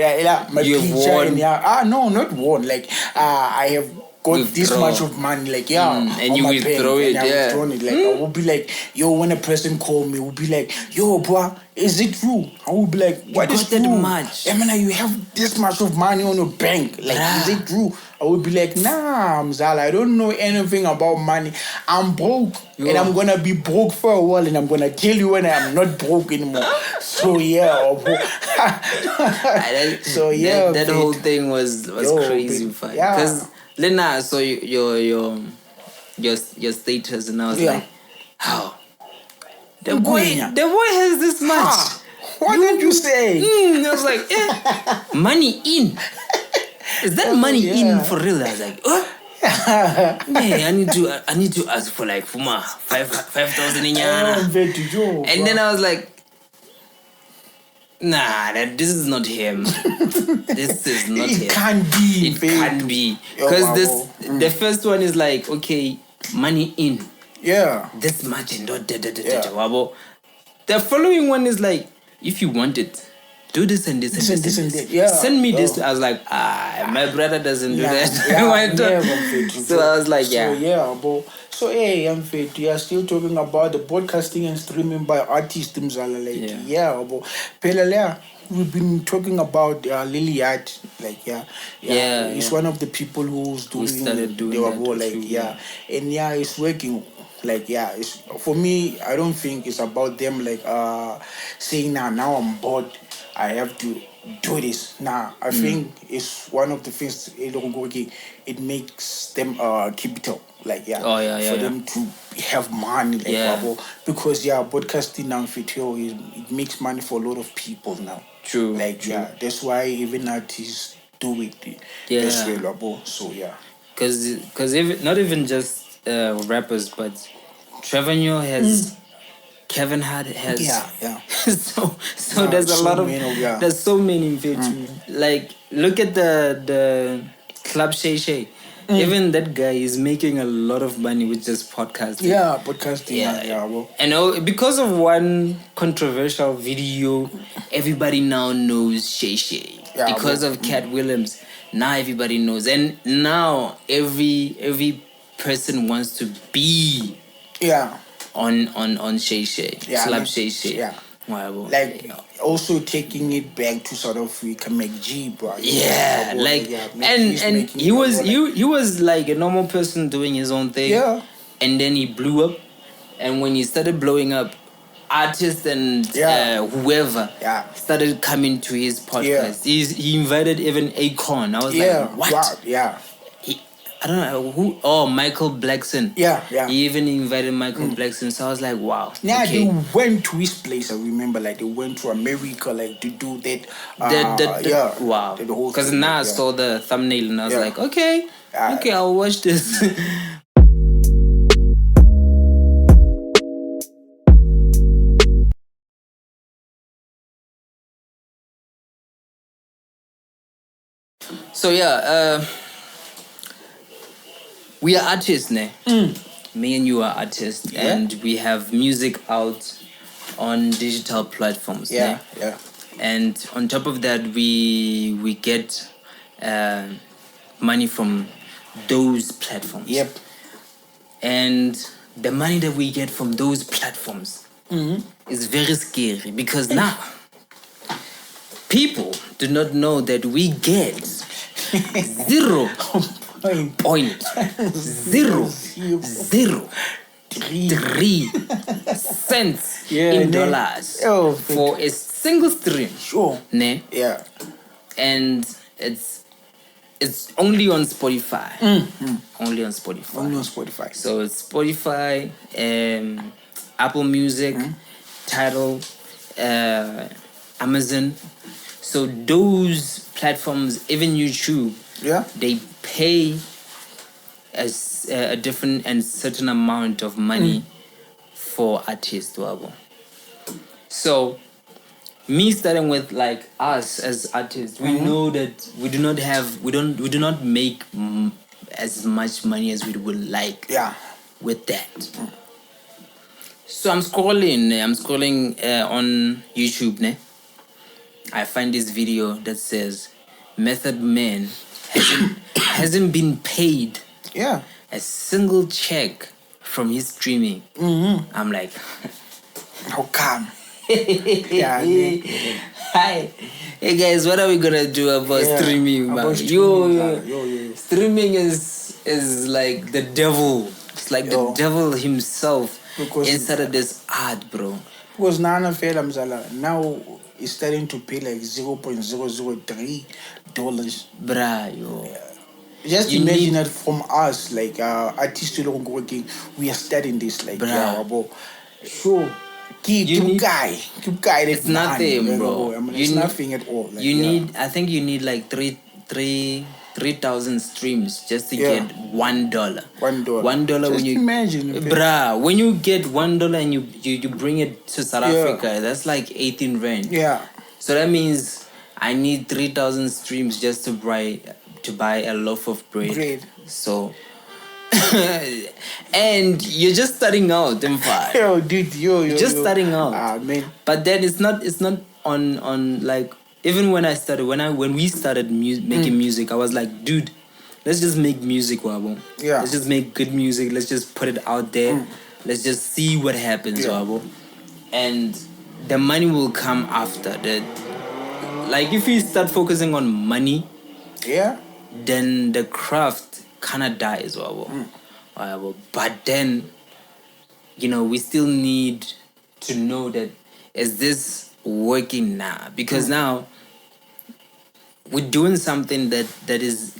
my picture, won. And no, not won. Like, I have got this much of money, like and you withdraw it, Like, I will be like, yo, when a person call me, will be like, yo, bro, is it true? I will be like, what is true? That much? I mean, you have this much of money on your bank, like, is it true? I would be like, nah, Mzala, I don't know anything about money. I'm broke, and I'm gonna be broke for a while, and I'm gonna tell you when I'm not broke anymore. So yeah, that whole thing was crazy, because Lena saw your status, and I was like, how? The boy has this much. What did you say? I was like, money in. Is that money in for real? I was like, man, I need to ask for like 5,000 in Yana. And then I was like, nah, this is not him. This is not him. It can't be. It can't be. Because the first one is like, okay, money in. Yeah. This much and wabo. The following one is like, if you want it, do this and this and this and this. Yeah. Send me this. I was like, my brother doesn't do that. So I was like, yeah. So yeah, bro. So hey, I'm fit. We are still talking about the broadcasting and streaming by artists. Like, yeah, bro. Pelala, we've been talking about Liliat. Like, he's one of the people who's started doing that. Like, and it's working. Like, it's for me. I don't think it's about them like saying now I'm bored, I have to do this. I think it's one of the things it makes them keep it up. Like, for them to have money, like, because broadcasting now it makes money for a lot of people now. True. Like, that's why even artists do it. As well, so because not even just rappers, but Trevor has. Kevin Hart has so there's a lot of there's so many like look at the Club Shay Shay. Even that guy is making a lot of money with just podcasting. Podcasting. And because of one controversial video, everybody now knows Shay Shay. Because of Cat Williams, now everybody knows, and now every person wants to be on Shay Shay, Club Shay Shay. Like, also taking it back to South Africa, McG, bro. And he was like a normal person doing his own thing. And then he blew up. And when he started blowing up, artists and whoever started coming to his podcast. He invited even Akon. I was like, what? Wow. I don't know who. Oh, Michael Blackson. He even invited Michael Blackson. So I was like, wow. They went to his place. I remember, like, they went to America, like, to do that. Wow. Because now I saw the thumbnail and I was like, okay, I'll watch this. So we are artists, ne? Me and you are artists, and we have music out on digital platforms. And on top of that, we get money from those platforms. And the money that we get from those platforms is very scary, because now people do not know that we get 0.003 cents in dollars for a single stream. Ne? And it's only on Spotify. Only on Spotify. Only on Spotify. So it's Spotify. Apple Music, Tidal, Amazon. So those platforms, even YouTube, they pay a different and certain amount of money for artists. So me starting with like us as artists, we know that we do not make as much money as we would like with that. So I'm scrolling on YouTube, ne? I find this video that says Method Man hasn't been paid a single check from his streaming. I'm like, how come? Hi. Hey guys, what are we gonna do about streaming, man? Streaming is like the devil. It's like the devil himself inside of this art, bro. Because Nana Fela Mzala now is starting to pay like $0.003. Bruh, yo. Just imagine that from us, like artists working, we are studying this, like, so keep guy. It's nothing, bro. It's nothing at all. Like, I think you need like 3,000 streams just to get $1. $1 when you imagine, bruh, when you get $1 and you bring it to South Africa, that's like 18 rand. So that means I need 3,000 streams just to buy a loaf of bread. So and you're just starting out, in fact. Yo, dude, just starting out. Man. But then it's not on like, even when we started making music, I was like, dude, let's just make music, wabo. Let's just make good music. Let's just put it out there. Let's just see what happens, wabo. And the money will come after that. Like, if we start focusing on money, then the craft kind of dies, wabo. But then, we still need to know that, is this working now? Because now we're doing something that is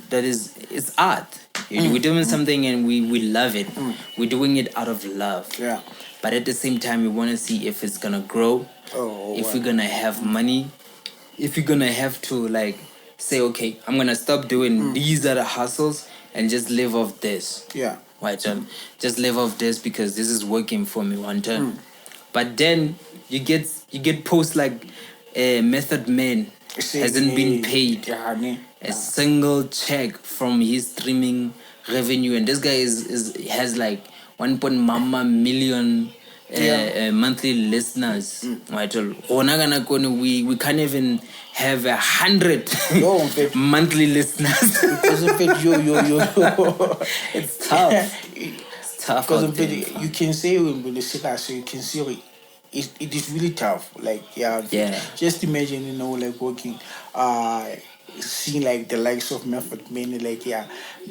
it's art. We're doing something and we love it. We're doing it out of love. But at the same time, we want to see if it's gonna grow, if we're gonna have money, if we're gonna have to like say, okay, I'm gonna stop doing these other hustles and just live off this. Right, just live off this because this is working for me one time. But then you get posts like Method Man hasn't been paid a single check from his streaming revenue, and this guy has like 1 million monthly listeners. Right, we can't even have 100 monthly listeners. Because of it, it's tough. It's tough. Because of it, you can say when the sick, so you can see it is really tough. Like just imagine, like working, seeing like the likes of Method Man, like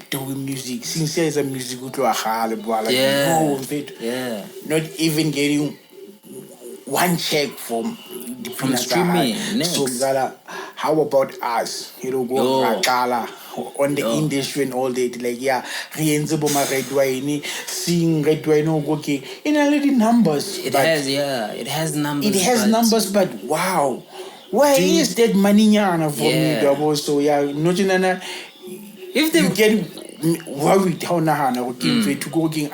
doing music. Since there is a music to a not even getting one check from streaming. So how about us? Go on the industry and all that. Like red wine, seeing red wine working in a little numbers. It has numbers. It has numbers, but wow. Why is that money for me? So not if they get worried how to go working.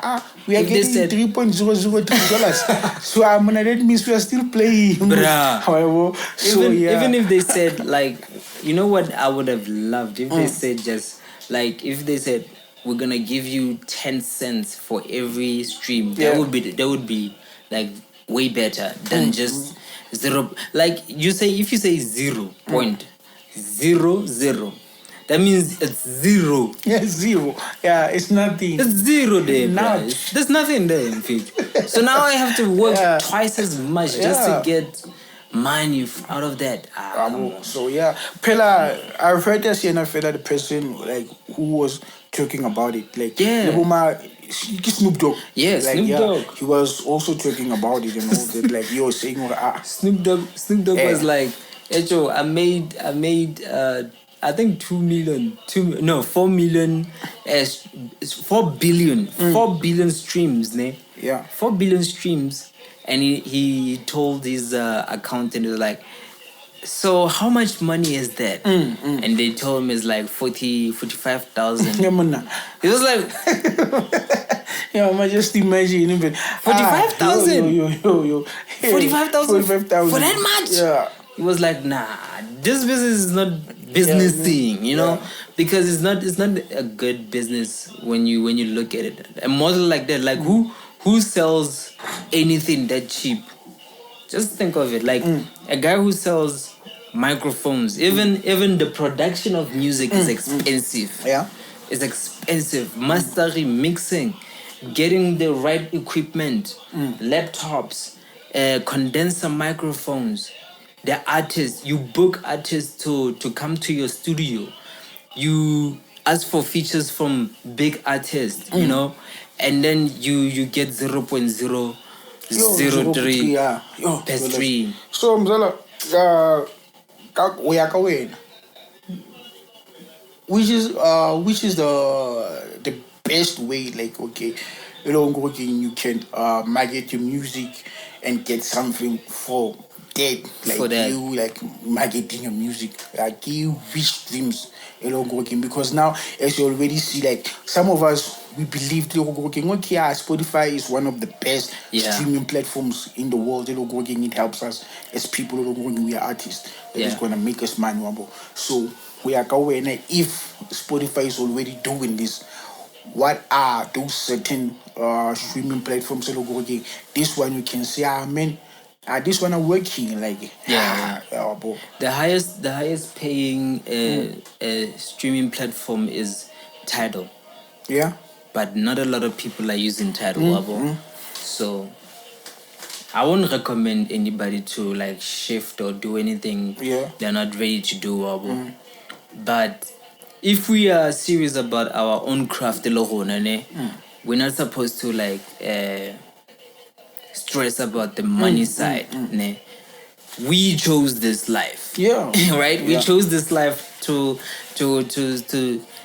We are getting $3.003. So that means we are still playing. However, even if they said like, you know what I would have loved if they said just like, if they said we're gonna give you 10 cents for every stream, that would be like way better than just zero. Like if you say 0.00, that means it's zero. Zero. It's nothing. It's zero there. There's nothing there in future. So now I have to work twice as much just to get money out of that. So Pela, I've heard that the person like who was talking about it. Like Snoop Dogg. Snoop Dogg. He was also talking about it and all that. Like you were saying, Snoop Dogg was like, Echo, I made I think 4 billion streams, ne? 4 billion streams, and he told his accountant, he was like, so how much money is that? And they told him it's like 45,000. He was like, yeah, I just imagine 45,000. Yo. 45,000 for that much? Yeah. He was like, nah, this business is not business thing, you know, because it's not a good business when you look at it. A model like that, like who sells anything that cheap? Just think of it, like a guy who sells microphones. Even the production of music is expensive. Yeah, it's expensive. Mastering, mixing, getting the right equipment, laptops, condenser microphones. The artists, you book artists to come to your studio. You ask for features from big artists, you know, and then you get 0.003 per stream. So Mzala, which is the best way, like, okay, you can market your music and get something for that, like for that. You like marketing your music, like you reach streams, because now, as you already see, like some of us, we believe Spotify is one of the best streaming platforms in the world. It helps us as people. We are artists. It's gonna make us money. So we are going. If Spotify is already doing this, what are those certain streaming platforms? This one you can say, man. This one are working like the highest paying streaming platform is Tidal. Yeah, but not a lot of people are using Tidal. So I won't recommend anybody to like shift or do anything they're not ready to do. But if we are serious about our own craft, we're not supposed to like stress about the money side. We chose this life. Right? We chose this life to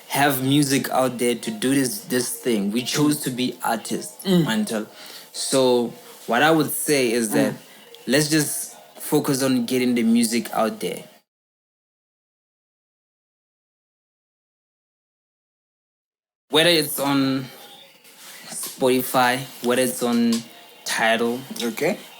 have music out there, to do this thing. We chose to be artists. So what I would say is that let's just focus on getting the music out there. Whether it's on Spotify, whether it's on Tidal,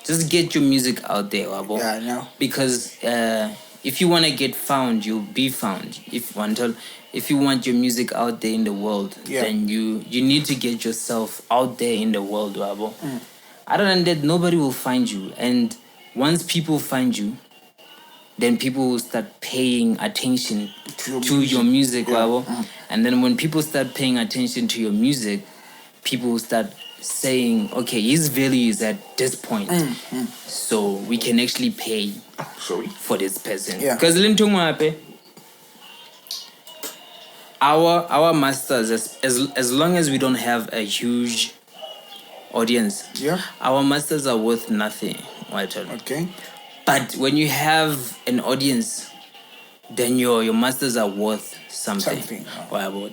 just get your music out there, Wabo. Yeah, I know. Because if you want to get found, you'll be found. If you want your music out there in the world, then you need to get yourself out there in the world, Wabo. Other than that, nobody will find you. And once people find you, then people will start paying attention to your music, Wabo. And then when people start paying attention to your music, people will start saying, okay, his value is at this point. So we can actually pay for this person. Because our masters, as long as we don't have a huge audience, our masters are worth nothing. Okay. But when you have an audience, then your masters are worth something.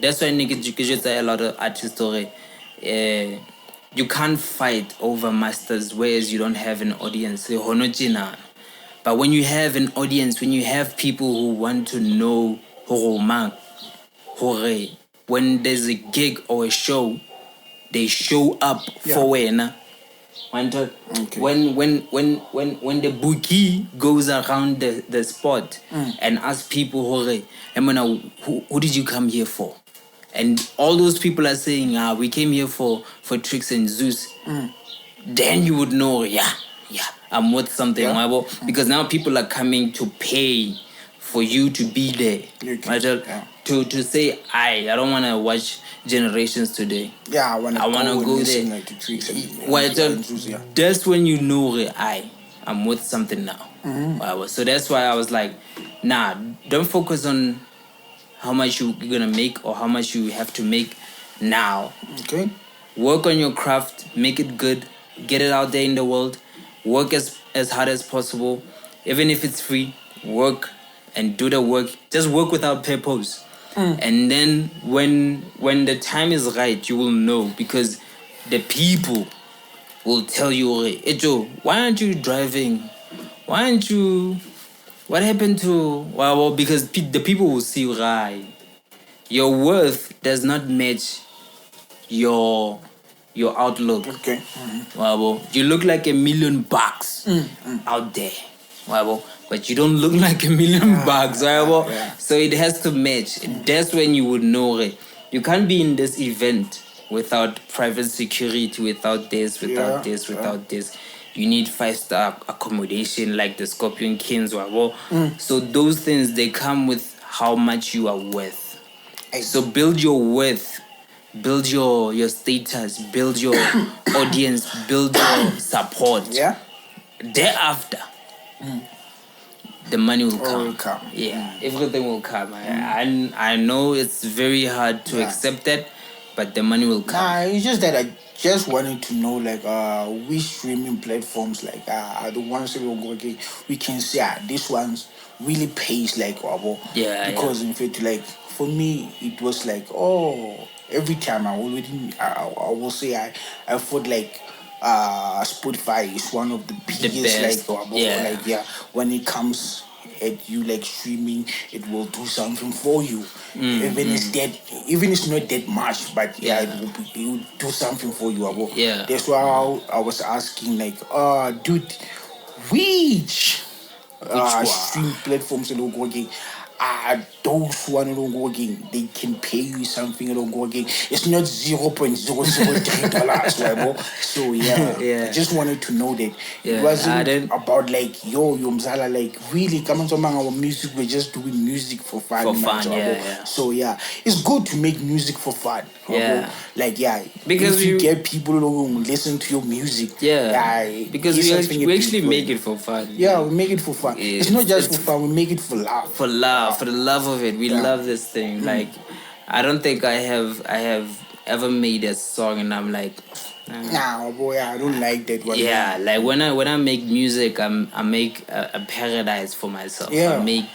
That's why a lot of artists you can't fight over masters whereas you don't have an audience. But when you have an audience, when you have people who want to know when there's a gig or a show, they show up for when. When the bookie goes around the spot and asks people, who did you come here for? And all those people are saying, we came here for Trickx and Zeus. Then you would know, I'm worth something. Because now people are coming to pay for you to be there. To say, I don't want to watch Generations today. I want to go there. Like the that's when you know, I'm worth something now. So that's why I was like, don't focus on how much you're going to make or how much you have to make now. Okay. Work on your craft, make it good, get it out there in the world, work as hard as possible. Even if it's free, work and do the work. Just work without purpose. And then when the time is right, you will know, because the people will tell you, hey Joe, why aren't you driving? Why aren't you? What happened to? Well, because the people will see you, right? Your worth does not match your outlook. Okay. Well, you look like $1 million out there. Well, but you don't look like $1 million. Yeah. So it has to match. That's when you would know it. You can't be in this event without private security, without this. You need 5-star accommodation like the Scorpion Kings. So those things, they come with how much you are worth. So build your worth, build your status, build your audience, build your support. Yeah. Thereafter, the money will come. Yeah. Everything will come. I know it's very hard to accept that, but the money will come. Nah, it's just that I just wanted to know which streaming platforms are the ones that we can say this one's really pays because in fact for me it was every time I will say I thought Spotify is one of the biggest when it comes at you streaming, it will do something for you. Even it's not that much, but it will do something for you. That's why I was asking dude, which stream platforms are working? Those one don't go again. They can pay you something and don't go again. It's not $0.003. So I just wanted to know that it wasn't about yo Mzala really coming to our music. We're just doing music for fun. So it's good to make music for fun. Because if you get people who listen to your music. Because we actually make it for fun. Yeah, we make it for fun. It's not just for fun. We make it for love. For the love of it. We love this thing. I don't think I have ever made a song and I'm like, nah, boy, I don't like that one. Yeah, when I make music, I make a paradise for myself. I make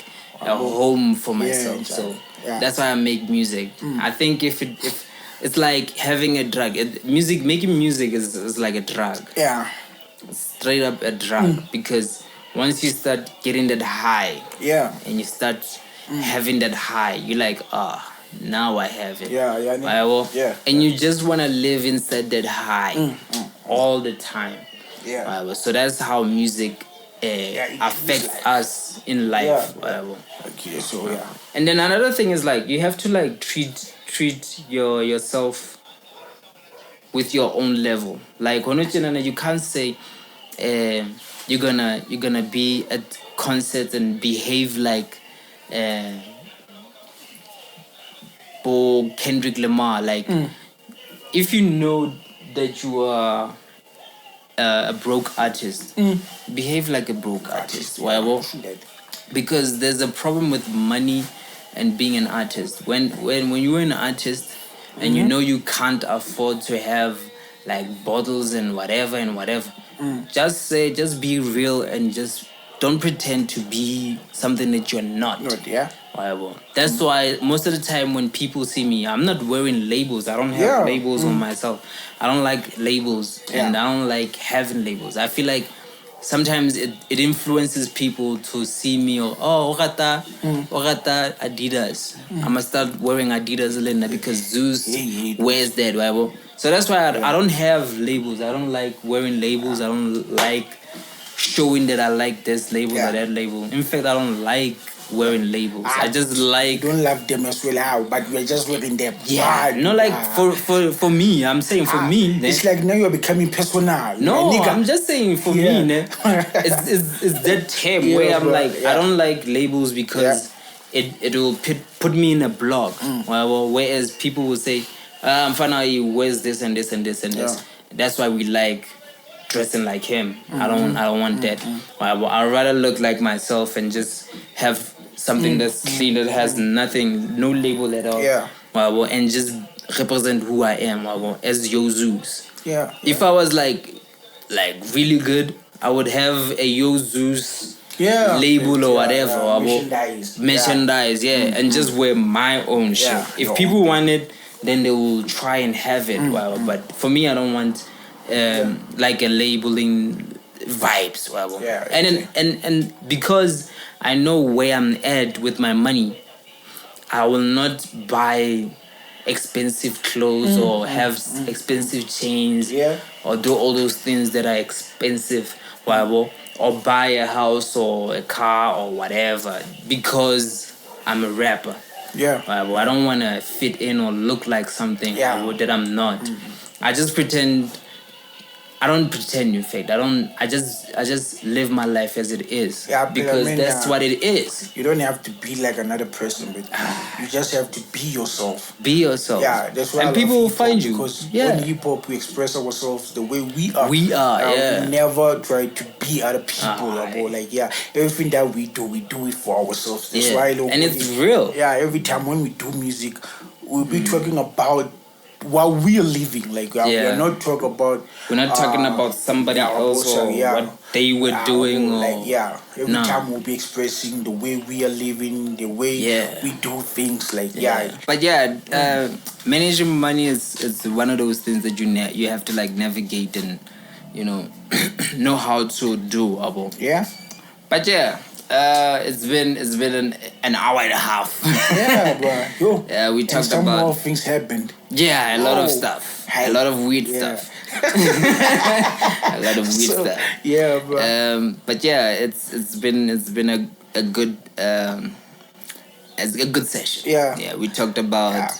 a home for myself. So that's why I make music. I think if it's like having a drug. Making music is like a drug. Yeah, straight up a drug because once you start getting that high, and you start having that high, you're like, now I have it. And you just want to live inside that high all the time. So that's how music affects us in life. Okay, so And then another thing is you have to treat yourself with your own level. You can't say you're gonna be at concerts and behave like Kendrick Lamar. If you know that you are a broke artist, behave like a broke artist. Because there's a problem with money and being an artist. When you're an artist and you know you can't afford to have bottles and whatever, just be real and just don't pretend to be something that you're not. That's why most of the time when people see me, I'm not wearing labels. I don't have labels on myself. I don't like labels and I don't like having labels. I feel like sometimes it influences people to see me Ogata Adidas. I must start wearing Adidas because Zeus wears that. So that's why I don't have labels. I don't like wearing labels. I don't like showing that I like this label or that label. In fact, I don't like wearing labels. I just like... You don't love them as well, but we're just wearing them. For me, I'm saying for me... It's like now you're becoming personal. No, I'm just saying for me, it's that term where I'm I don't like labels because it will put me in a block. Whereas people will say, I'm finally wears this and this and this and this. That's why we like dressing like him. I don't want that. I'd rather look like myself and just have something that's clean, that has nothing, no label at all. And just represent who I am. As Yo Zeus. If I was really good, I would have a Yo Zeus label or whatever. Merchandise, and just wear my own shit. If people want it, then they will try and have it. But for me, I don't want like a labeling vibes. Yeah, and because I know where I'm at with my money, I will not buy expensive clothes or have expensive chains or do all those things that are expensive, or buy a house or a car or whatever because I'm a rapper. Yeah. I don't want to fit in or look like something that I'm not. I just pretend. I don't pretend, in fact. I just live my life as it is. Yeah, because that's what it is. You don't have to be like another person, but you just have to be yourself. Be yourself. Yeah, that's why. And people will find you. Because in hip hop, we express ourselves the way we are. We are, We never try to be other people. Everything that we do it for ourselves. That's why. And it's real. Yeah, every time when we do music, we'll be talking about what we are living. Like we're not talking about. We're not talking about somebody else or what they were doing. Every time we'll be expressing the way we are living, the way we do things. But managing money is one of those things that you have to like navigate and know how to do. Yeah. But it's been an hour and a half. Bro. We talked some about more things happened. Yeah, a lot of stuff. A lot of weird stuff. A lot of weird stuff. Yeah, bro. But it's been a good session. Yeah. We talked about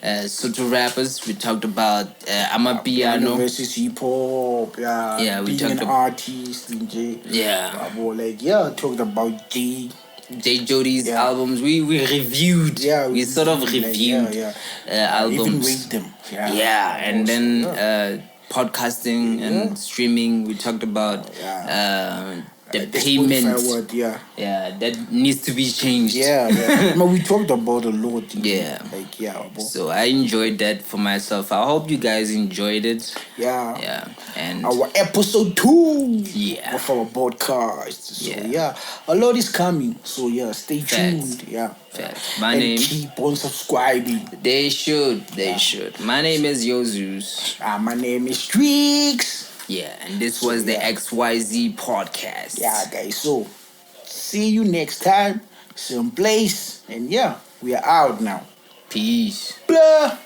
Sotho Rappers. We talked about Amapiano versus hip hop. Yeah, we being talked an artist and talked about Jody's albums. We reviewed. We sort of reviewed albums. Even rate them. And then podcasting and streaming. We talked about the payment. That needs to be changed. We talked about a lot. So I enjoyed that for myself. I hope you guys enjoyed it. And our episode 2 of our podcast. So a lot is coming. So stay tuned. My name. Keep on subscribing. They should. My name is Zeus. My name is Trickx. And this was the XYZ Podcast. Guys. So see you next time. Same place. And we are out now. Peace. Blah.